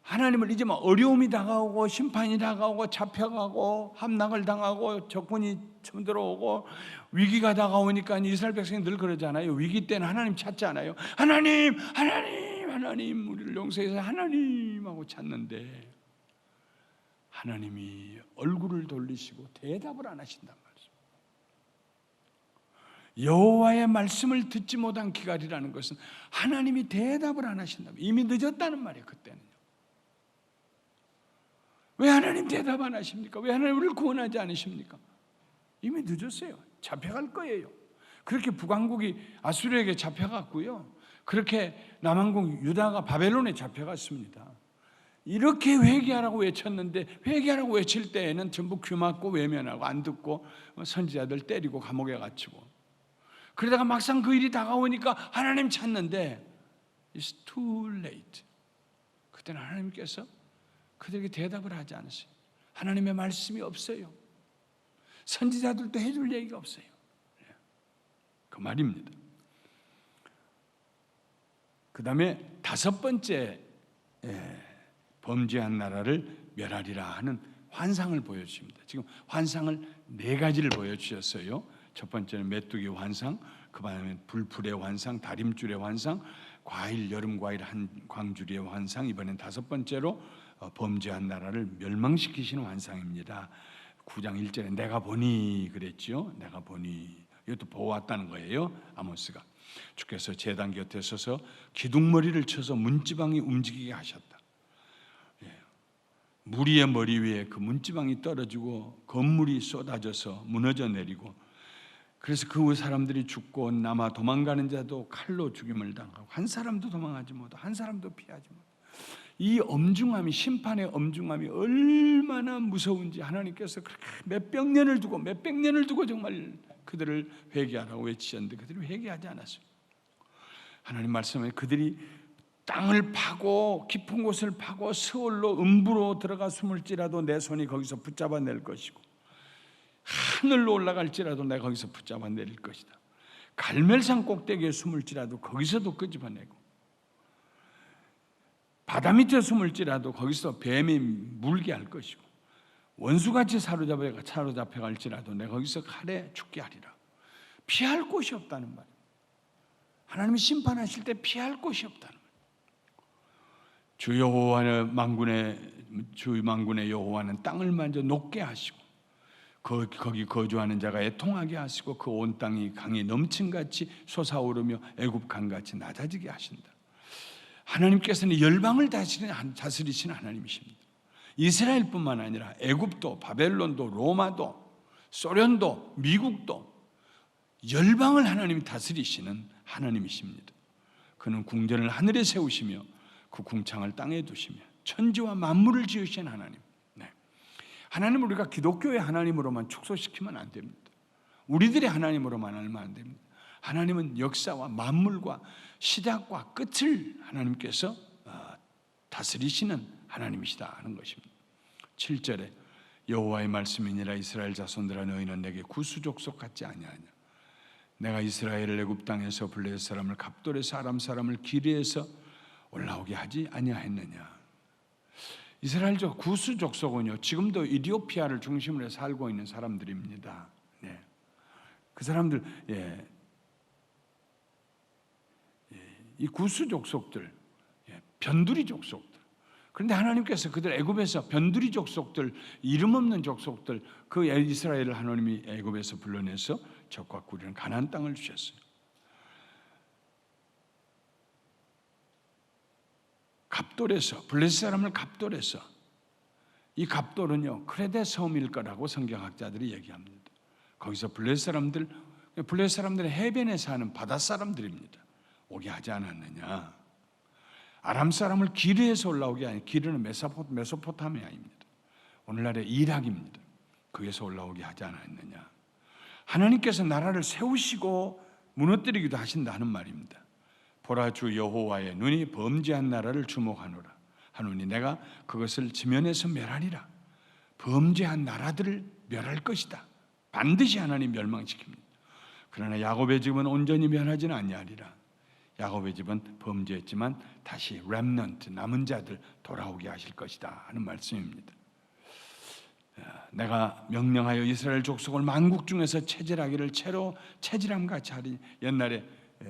하나님을 이제 막 어려움이 다가오고 심판이 다가오고 잡혀가고 함락을 당하고 적군이 쳐들어오고 위기가 다가오니까 이스라엘 백성이 늘 그러잖아요. 위기 때는 하나님 찾잖아요. 하나님, 하나님, 하나님, 우리를 용서해서 하나님 하고 찾는데 하나님이 얼굴을 돌리시고 대답을 안 하신단 말이죠. 여호와의 말씀을 듣지 못한 기갈이라는 것은 하나님이 대답을 안 하신다면 이미 늦었다는 말이에요. 그때는요. 왜 하나님 대답 안 하십니까? 왜 하나님 우리를 구원하지 않으십니까? 이미 늦었어요. 잡혀갈 거예요. 그렇게 북왕국이 아수르에게 잡혀갔고요, 그렇게 남왕국 유다가 바벨론에 잡혀갔습니다. 이렇게 회개하라고 외쳤는데 회개하라고 외칠 때에는 전부 귀 막고 외면하고 안 듣고 선지자들 때리고 감옥에 갇히고, 그러다가 막상 그 일이 다가오니까 하나님 찾는데 It's too late. 그때는 하나님께서 그들에게 대답을 하지 않으세요. 하나님의 말씀이 없어요. 선지자들도 해줄 얘기가 없어요. 그 말입니다. 그 다음에 다섯 번째 범죄한 나라를 멸하리라 하는 환상을 보여주십니다. 지금 환상을 네 가지를 보여주셨어요. 첫 번째는 메뚜기 환상, 그 다음에 불풀의 환상, 다림줄의 환상, 과일, 여름 과일 한 광주리의 환상, 이번엔 다섯 번째로 범죄한 나라를 멸망시키시는 환상입니다. 9장 1절에 내가 보니 그랬죠. 내가 보니, 이것도 보았다는 거예요. 아모스가 주께서 제단 곁에 서서 기둥머리를 쳐서 문지방이 움직이게 하셨다. 무리의 머리 위에 그 문지방이 떨어지고 건물이 쏟아져서 무너져 내리고, 그래서 그 사람들이 죽고 남아 도망가는 자도 칼로 죽임을 당하고 한 사람도 도망하지 못하고 한 사람도 피하지 못하고, 이 엄중함이, 심판의 엄중함이 얼마나 무서운지 하나님께서 그렇게 몇백 년을 두고 정말 그들을 회개하라고 외치셨는데 그들이 회개하지 않았어요. 하나님 말씀에 그들이 땅을 파고 깊은 곳을 파고 스올로 음부로 들어가 숨을지라도 내 손이 거기서 붙잡아낼 것이고, 하늘로 올라갈지라도 내가 거기서 붙잡아내릴 것이다. 갈멜산 꼭대기에 숨을지라도 거기서도 끄집어내고, 바다 밑에 숨을지라도 거기서 뱀이 물게 할 것이고, 원수같이 사로잡혀갈지라도 내가 거기서 칼에 죽게 하리라. 피할 곳이 없다는 말이에요. 하나님이 심판하실 때 피할 곳이 없다는 말이에요. 주 여호와는 만군의 여호와는 땅을 만져 녹게 하시고 거기 거주하는 자가 애통하게 하시고 그 온 땅이 강이 넘침같이 솟아오르며 애굽 강같이 낮아지게 하신다. 하나님께서는 열방을 다스리시는 하나님이십니다. 이스라엘뿐만 아니라 애굽도, 바벨론도, 로마도, 소련도, 미국도 열방을 하나님이 다스리시는 하나님이십니다. 그는 궁전을 하늘에 세우시며 그 궁창을 땅에 두시며 천지와 만물을 지으신 하나님. 하나님을 우리가 기독교의 하나님으로만 축소시키면 안 됩니다. 우리들의 하나님으로만 알면 안 됩니다. 하나님은 역사와 만물과 시작과 끝을 하나님께서 다스리시는 하나님이시다 하는 것입니다. 7절에 여호와의 말씀이니라 이스라엘 자손들아 너희는 내게 구수족속 같지 아니하냐. 내가 이스라엘을 애굽 땅에서 블레셋 사람을 갑돌에서 아람 사람을 기르에서 올라오게 하지 아니하였느냐. 이스라엘족 구수족속은요, 지금도 이디오피아를 중심으로 살고 있는 사람들입니다. 그 사람들, 이 구수족속들, 변두리 족속들. 그런데 하나님께서 그들 애굽에서 변두리 족속들, 이름 없는 족속들, 그 이스라엘을 하나님이 애굽에서 불러내서 적과 꾸리는 가나안 땅을 주셨어요. 갑돌에서, 블레셋 사람을 갑돌에서, 이 갑돌은요 크레데 섬일 거라고 성경학자들이 얘기합니다. 거기서 블레셋 사람들은 해변에 사는 바다 사람들입니다. 오게 하지 않았느냐. 아람 사람을 기르에서 올라오게 하니, 기르는 메소포타미아입니다. 오늘날의 이락입니다. 거기서 올라오게 하지 않았느냐. 하나님께서 나라를 세우시고 무너뜨리기도 하신다는 말입니다. 보라 주 여호와의 눈이 범죄한 나라를 주목하노라 하노니 내가 그것을 지면에서 멸하리라. 범죄한 나라들을 멸할 것이다. 반드시 하나님 멸망시킵니다. 그러나 야곱의 집은 온전히 멸하지는 아니하리라. 야곱의 집은 범죄했지만 다시 렘넌트, 남은 자들 돌아오게 하실 것이다 하는 말씀입니다. 내가 명령하여 이스라엘 족속을 만국 중에서 체질하기를 채로 체질함 같이 하리. 옛날에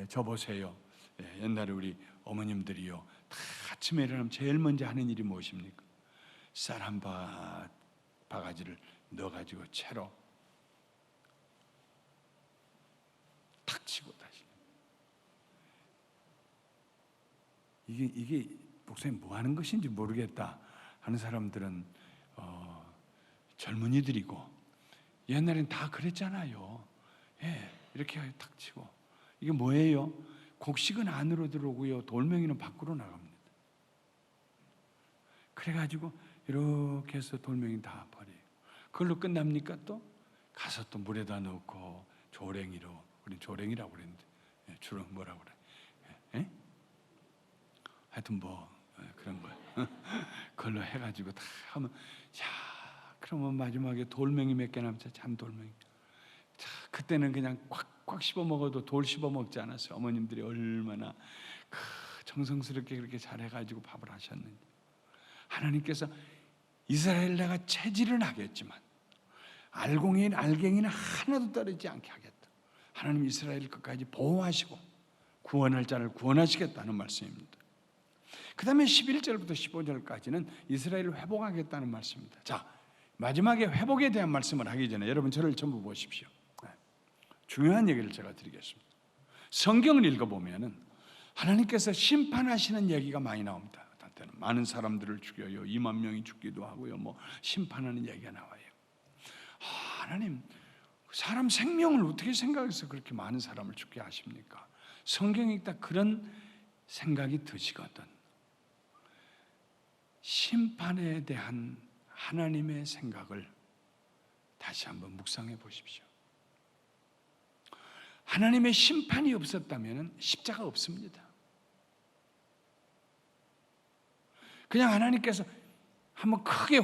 저 보세요. 옛날에 우리 어머님들이요, 다 아침에 일어나면 제일 먼저 하는 일이 무엇입니까? 쌀 한 바가지를 넣어가지고 채로 탁 치고 다시. 이게 목사님 뭐 하는 것인지 모르겠다 하는 사람들은 젊은이들이고, 옛날엔 다 그랬잖아요. 이렇게 탁 치고. 이게 뭐예요? 곡식은 안으로 들어오고요, 돌멩이는 밖으로 나갑니다. 그래가지고 이렇게 해서 돌멩이 다 버려요. 그걸로 끝납니까? 또 가서 또 물에다 넣고 조랭이로, 우리 조랭이라고 그랬는데 주로 뭐라고 그래? 하여튼 뭐 그런 거예요. 그걸로 해가지고 다 하면, 그러면 마지막에 돌멩이 몇 개 남자, 잔돌멩이. 그때는 그냥 꽉꽉 씹어 먹어도 돌 씹어 먹지 않았어요. 어머님들이 얼마나 정성스럽게 그렇게 잘해가지고 밥을 하셨는지. 하나님께서 이스라엘 내가 체질은 하겠지만 알갱이는 하나도 떨어지지 않게 하겠다. 하나님 이스라엘 끝까지 보호하시고 구원할 자를 구원하시겠다는 말씀입니다. 그 다음에 11절부터 15절까지는 이스라엘을 회복하겠다는 말씀입니다. 자, 마지막에 회복에 대한 말씀을 하기 전에 여러분 저를 전부 보십시오. 중요한 얘기를 제가 드리겠습니다. 성경을 읽어보면 하나님께서 심판하시는 얘기가 많이 나옵니다. 때는 많은 사람들을 죽여요. 2만 명이 죽기도 하고요. 뭐 심판하는 얘기가 나와요. 하나님, 사람 생명을 어떻게 생각해서 그렇게 많은 사람을 죽게 하십니까? 성경에 딱 그런 생각이 드시거든. 심판에 대한 하나님의 생각을 다시 한번 묵상해 보십시오. 하나님의 심판이 없었다면 십자가 없습니다. 그냥 하나님께서 한번 크게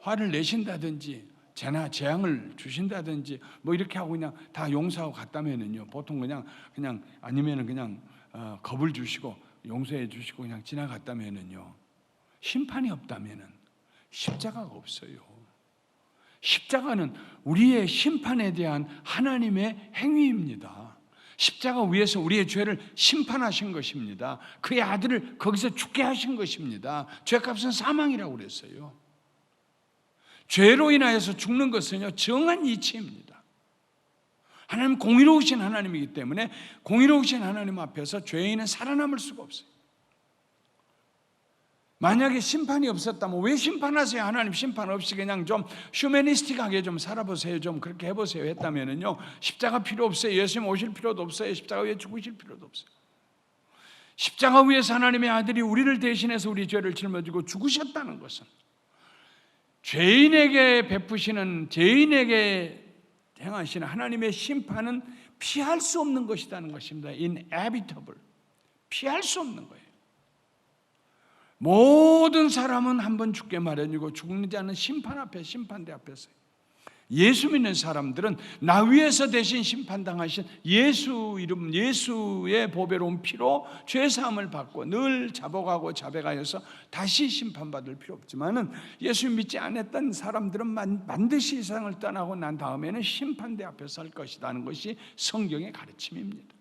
화를 내신다든지 재앙을 주신다든지 뭐 이렇게 하고 그냥 다 용서하고 갔다면은요, 보통 그냥 아니면은 그냥 겁을 주시고 용서해 주시고 그냥 지나갔다면은요, 심판이 없다면은 십자가가 없어요. 십자가는 우리의 심판에 대한 하나님의 행위입니다. 십자가 위에서 우리의 죄를 심판하신 것입니다. 그의 아들을 거기서 죽게 하신 것입니다. 죄값은 사망이라고 그랬어요. 죄로 인하여서 죽는 것은요, 정한 이치입니다. 하나님 공의로우신 하나님이기 때문에 공의로우신 하나님 앞에서 죄인은 살아남을 수가 없어요. 만약에 심판이 없었다면 왜 심판하세요? 하나님 심판 없이 그냥 좀 휴머니스틱하게 좀 살아보세요, 좀 그렇게 해보세요 했다면은요, 십자가 필요 없어요. 예수님 오실 필요도 없어요. 십자가 위에 죽으실 필요도 없어요. 십자가 위에서 하나님의 아들이 우리를 대신해서 우리 죄를 짊어지고 죽으셨다는 것은 죄인에게 베푸시는, 죄인에게 행하시는 하나님의 심판은 피할 수 없는 것이라는 것입니다. inevitable, 피할 수 없는 거예요. 모든 사람은 한번 죽게 마련이고 죽는 자는 심판 앞에, 심판대 앞에서. 예수 믿는 사람들은 나 위에서 대신 심판당하신 예수 이름, 예수의 보배로운 피로 죄사함을 받고 늘 자복하고 자백하여서 다시 심판받을 필요 없지만은, 예수 믿지 않았던 사람들은 반드시 이 세상을 떠나고 난 다음에는 심판대 앞에 설 것이라는 것이 성경의 가르침입니다.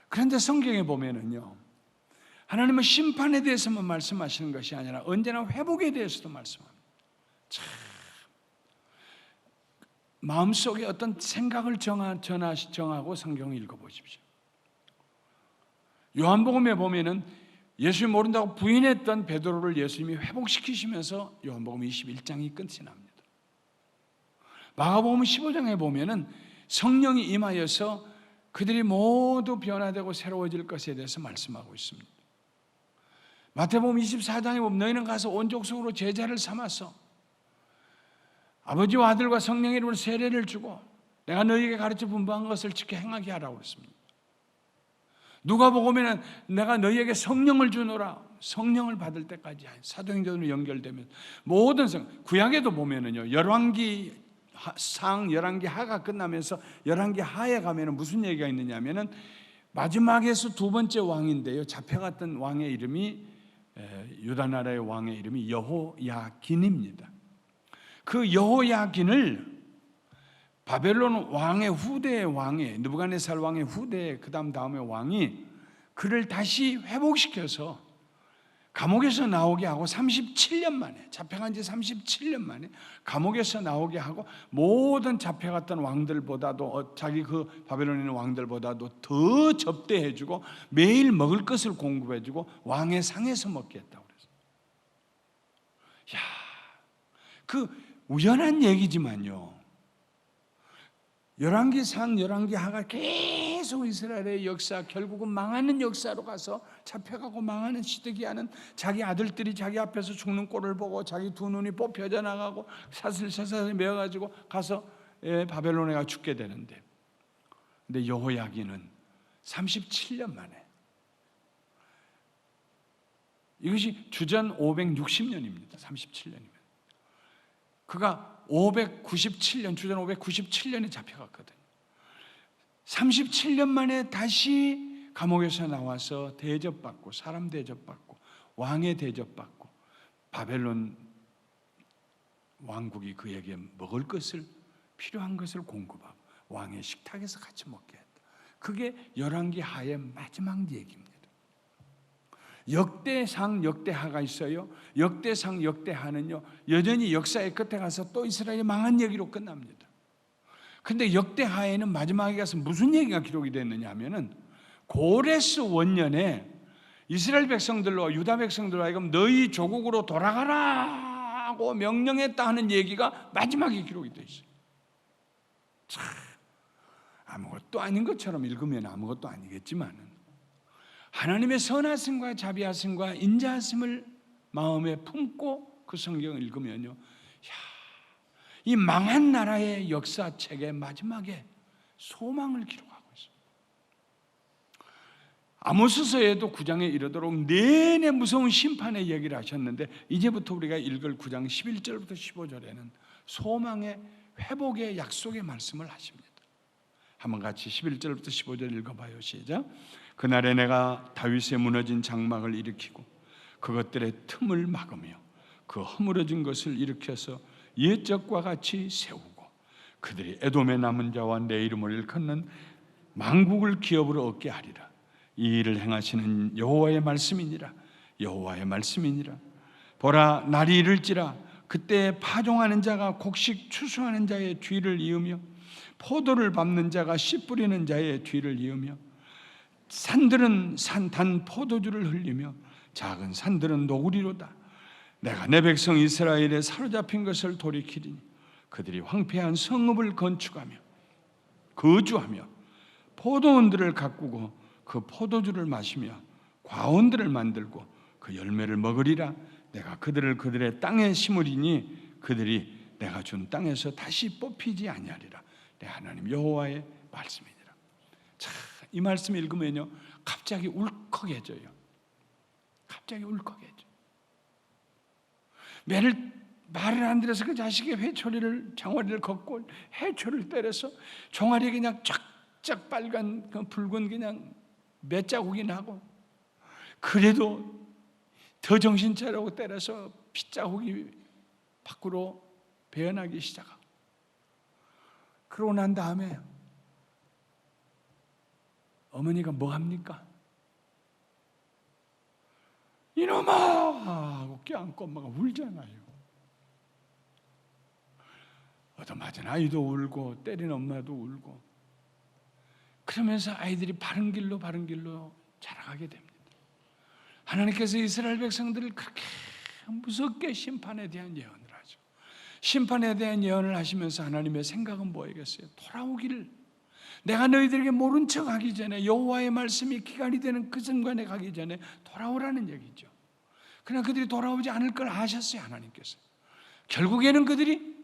그런데 성경에 보면은요, 하나님은 심판에 대해서만 말씀하시는 것이 아니라 언제나 회복에 대해서도 말씀합니다. 참, 마음속에 어떤 생각을 정하고 성경을 읽어보십시오. 요한복음에 보면은 예수님 모른다고 부인했던 베드로를 예수님이 회복시키시면서 요한복음 21장이 끝이 납니다. 마가복음 15장에 보면은 성령이 임하여서 그들이 모두 변화되고 새로워질 것에 대해서 말씀하고 있습니다. 마태복음 24장에 보면 너희는 가서 온 족속으로 제자를 삼아서 아버지와 아들과 성령의 이름으로 세례를 주고 내가 너희에게 가르쳐 분부한 것을 지켜 행하게 하라고 했습니다. 누가복음에는 내가 너희에게 성령을 주노라, 성령을 받을 때까지 사도행전으로 연결되면 모든 구약에도 보면은요, 열왕기 상, 열왕기 하가 끝나면서 열왕기 하에 가면은 무슨 얘기가 있느냐면은 마지막에서 두 번째 왕인데요, 잡혀갔던 왕의 이름이 유다 나라의 왕의 이름이 여호야긴입니다. 그 여호야긴을 바벨론 왕의 후대의 왕이, 느부갓네살 왕의 후대, 그 다음에 왕이 그를 다시 회복시켜서 감옥에서 나오게 하고 37년 만에, 잡혀간 지 37년 만에 감옥에서 나오게 하고 모든 잡혀갔던 왕들보다도, 자기 그 바벨론에 있는 왕들보다도 더 접대해주고 매일 먹을 것을 공급해주고 왕의 상에서 먹게 했다고 그랬어요. 야, 그 우연한 얘기지만요, 열왕기상, 열왕기하가 계속 이스라엘의 역사, 결국은 망하는 역사로 가서 잡혀가고 망하는 시드기야는 자기 아들들이 자기 앞에서 죽는 꼴을 보고 자기 두 눈이 뽑혀져 나가고 사슬사슬 메어가지고 가서 바벨론에 가 죽게 되는데, 근데 여호야긴은 37년 만에, 이것이 주전 560년입니다. 37년이면 그가 597년, 주전 597년에 잡혀갔거든요. 37년 만에 다시 감옥에서 나와서 대접받고, 사람 대접받고, 왕의 대접받고, 바벨론 왕국이 그에게 먹을 것을, 필요한 것을 공급하고 왕의 식탁에서 같이 먹게 했다. 그게 열왕기 하의 마지막 얘기입니다. 역대상, 역대하가 있어요. 역대상, 역대하는요, 여전히 역사의 끝에 가서 또 이스라엘이 망한 얘기로 끝납니다. 근데 역대하에는 마지막에 가서 무슨 얘기가 기록이 됐느냐 하면은, 고레스 원년에 이스라엘 백성들로, 유다 백성들로 하여금 너희 조국으로 돌아가라 하고 명령했다 하는 얘기가 마지막에 기록이 되어 있어요. 참, 아무것도 아닌 것처럼 읽으면 아무것도 아니겠지만은, 하나님의 선하심과 자비하심과 인자하심을 마음에 품고 그 성경을 읽으면요, 이 망한 나라의 역사책의 마지막에 소망을 기록하고 있습니다. 아모스서에도 9장에 이르도록 내내 무서운 심판의 얘기를 하셨는데, 이제부터 우리가 읽을 9장 11절부터 15절에는 소망의 회복의 약속의 말씀을 하십니다. 한번 같이 11절부터 15절 읽어봐요. 시작. 그날에 내가 다윗의 무너진 장막을 일으키고 그것들의 틈을 막으며 그 허물어진 것을 일으켜서 옛적과 같이 세우고 그들이 에돔의 남은 자와 내 이름을 일컫는 만국을 기업으로 얻게 하리라. 이 일을 행하시는 여호와의 말씀이니라. 여호와의 말씀이니라. 보라, 날이 이를지라 그때 파종하는 자가 곡식 추수하는 자의 뒤를 이으며 포도를 밟는 자가 씨 뿌리는 자의 뒤를 이으며 산들은 단 포도주를 흘리며 작은 산들은 노구리로다. 내가 내 백성 이스라엘에 사로잡힌 것을 돌이키리니 그들이 황폐한 성읍을 건축하며 거주하며 포도원들을 가꾸고 그 포도주를 마시며 과원들을 만들고 그 열매를 먹으리라. 내가 그들을 그들의 땅에 심으리니 그들이 내가 준 땅에서 다시 뽑히지 아니하리라. 내 하나님 여호와의 말씀이니라. 자, 이 말씀 읽으면요, 갑자기 울컥해져요. 갑자기 울컥해져. 말을 안 들어서 그 자식의 회초리를, 장화리를 걷고 해초를 때려서 종아리에 그냥 쫙쫙 빨간 그 붉은 그냥 몇 자국이 나고, 그래도 더 정신 차리고 때려서 핏자국이 밖으로 배어나기 시작하고, 그러고 난 다음에 어머니가 뭐 합니까? 이놈아 하고 껴안고 엄마가 울잖아요. 얻어맞은 아이도 울고 때린 엄마도 울고, 그러면서 아이들이 바른 길로 자라가게 됩니다. 하나님께서 이스라엘 백성들을 그렇게 무섭게 심판에 대한 예언을 하죠. 심판에 대한 예언을 하시면서 하나님의 생각은 뭐이겠어요? 돌아오기를, 내가 너희들에게 모른 척 하기 전에, 여호와의 말씀이 기간이 되는 그 순간에 가기 전에 돌아오라는 얘기죠. 그러나 그들이 돌아오지 않을 걸 아셨어요. 하나님께서 결국에는 그들이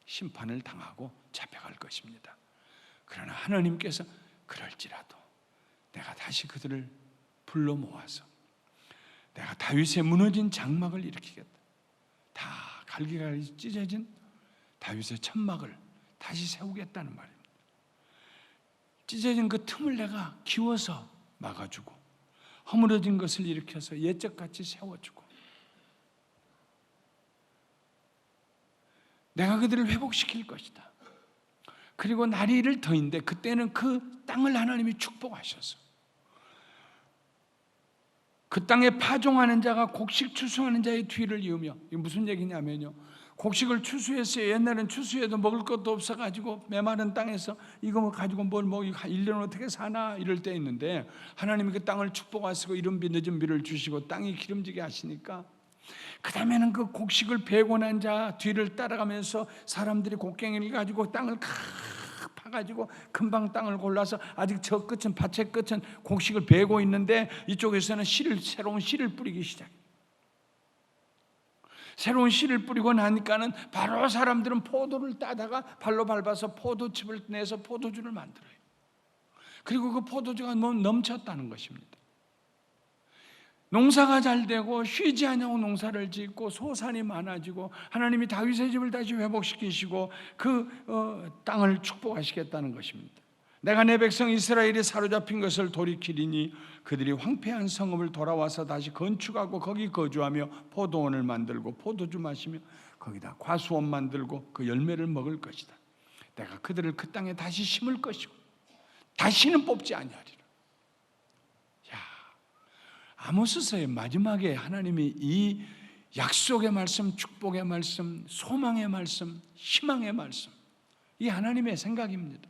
심판을 당하고 잡혀갈 것입니다. 그러나 하나님께서 그럴지라도 내가 다시 그들을 불러 모아서 내가 다윗의 무너진 장막을 일으키겠다. 다 갈기갈기 찢어진 다윗의 천막을 다시 세우겠다는 말입니다. 찢어진 그 틈을 내가 기워서 막아주고 허물어진 것을 일으켜서 옛적같이 세워주고 내가 그들을 회복시킬 것이다. 그리고 날이 이를 터인데 그때는 그 땅을 하나님이 축복하셔서 그 땅에 파종하는 자가 곡식 추수하는 자의 뒤를 이으며, 이게 무슨 얘기냐면요, 곡식을 추수했어요. 옛날엔 추수해도 먹을 것도 없어가지고 메마른 땅에서 이거 뭐 가지고 뭘 1년 어떻게 사나 이럴 때 있는데 하나님이 그 땅을 축복하시고 이른 비 늦은 비를 주시고 땅이 기름지게 하시니까 그 다음에는 그 곡식을 베고 난 자 뒤를 따라가면서 사람들이 곡괭이를 가지고 땅을 파가지고 금방 땅을 골라서 아직 저 끝은 밭의 끝은 곡식을 베고 있는데 이쪽에서는 새로운 씨를 뿌리기 시작해요. 새로운 씨를 뿌리고 나니까는 바로 사람들은 포도를 따다가 발로 밟아서 포도즙을 내서 포도주를 만들어요. 그리고 그 포도주가 넘쳤다는 것입니다. 농사가 잘 되고 쉬지 않냐고 농사를 짓고 소산이 많아지고 하나님이 다윗의 집을 다시 회복시키시고 그 땅을 축복하시겠다는 것입니다. 내가 내 백성 이스라엘이 사로잡힌 것을 돌이키리니 그들이 황폐한 성읍을 돌아와서 다시 건축하고 거기 거주하며 포도원을 만들고 포도주 마시며 거기다 과수원 만들고 그 열매를 먹을 것이다. 내가 그들을 그 땅에 다시 심을 것이고 다시는 뽑지 아니하리라. 아모스서의 마지막에 하나님이 이 약속의 말씀, 축복의 말씀, 소망의 말씀, 희망의 말씀, 이 하나님의 생각입니다.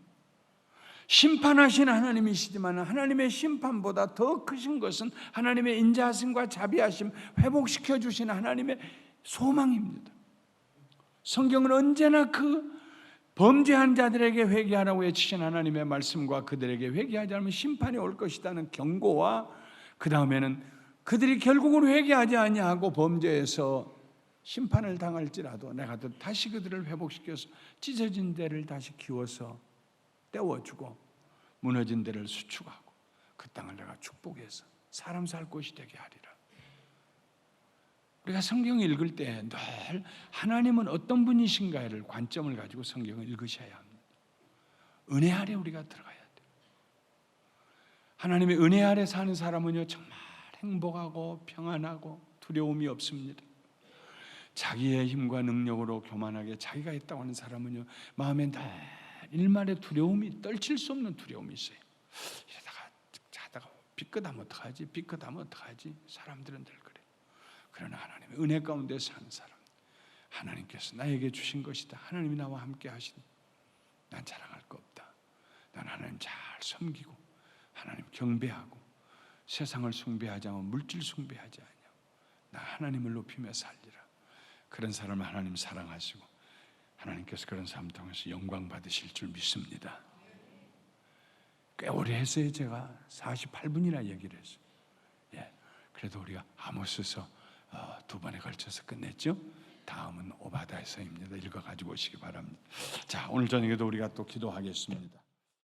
심판하신 하나님이시지만 하나님의 심판보다 더 크신 것은 하나님의 인자하심과 자비하심, 회복시켜 주시는 하나님의 소망입니다. 성경은 언제나 그 범죄한 자들에게 회개하라고 외치신 하나님의 말씀과 그들에게 회개하지 않으면 심판이 올 것이라는 경고와 그 다음에는 그들이 결국은 회개하지 아니하고 범죄해서 심판을 당할지라도 내가 다시 그들을 회복시켜서 찢어진 데를 다시 기워서 떼워주고 무너진 데를 수축하고 그 땅을 내가 축복해서 사람 살 곳이 되게 하리라. 우리가 성경을 읽을 때 늘 하나님은 어떤 분이신가를 관점을 가지고 성경을 읽으셔야 합니다. 은혜 아래 우리가 들어가야 돼요. 하나님의 은혜 아래 사는 사람은요 정말 행복하고 평안하고 두려움이 없습니다. 자기의 힘과 능력으로 교만하게 자기가 했다고 하는 사람은요 마음에 늘 일말의 두려움이, 떨칠 수 없는 두려움이 있어요. 이러다가 자다가 삐끗하면 어떡하지? 삐끗하면 어떡하지? 사람들은 늘 그래. 그러나 하나님의 은혜 가운데 사는 사람, 하나님께서 나에게 주신 것이다, 하나님이 나와 함께 하신, 난 자랑할 거 없다, 난 하나님 잘 섬기고 하나님 경배하고 세상을 숭배하지 않고 물질 숭배하지 않냐고 나 하나님을 높이며 살리라. 그런 사람을 하나님 사랑하시고 하나님께서 그런 사람 통해서 영광 받으실 줄 믿습니다. 꽤 오래 했어요. 제가 48분이나 얘기를 했어요. 그래도 우리가 아모스서 2번에 걸쳐서 끝냈죠. 다음은 오바다에서입니다. 읽어가지고 오시기 바랍니다. 자, 오늘 저녁에도 우리가 또 기도하겠습니다.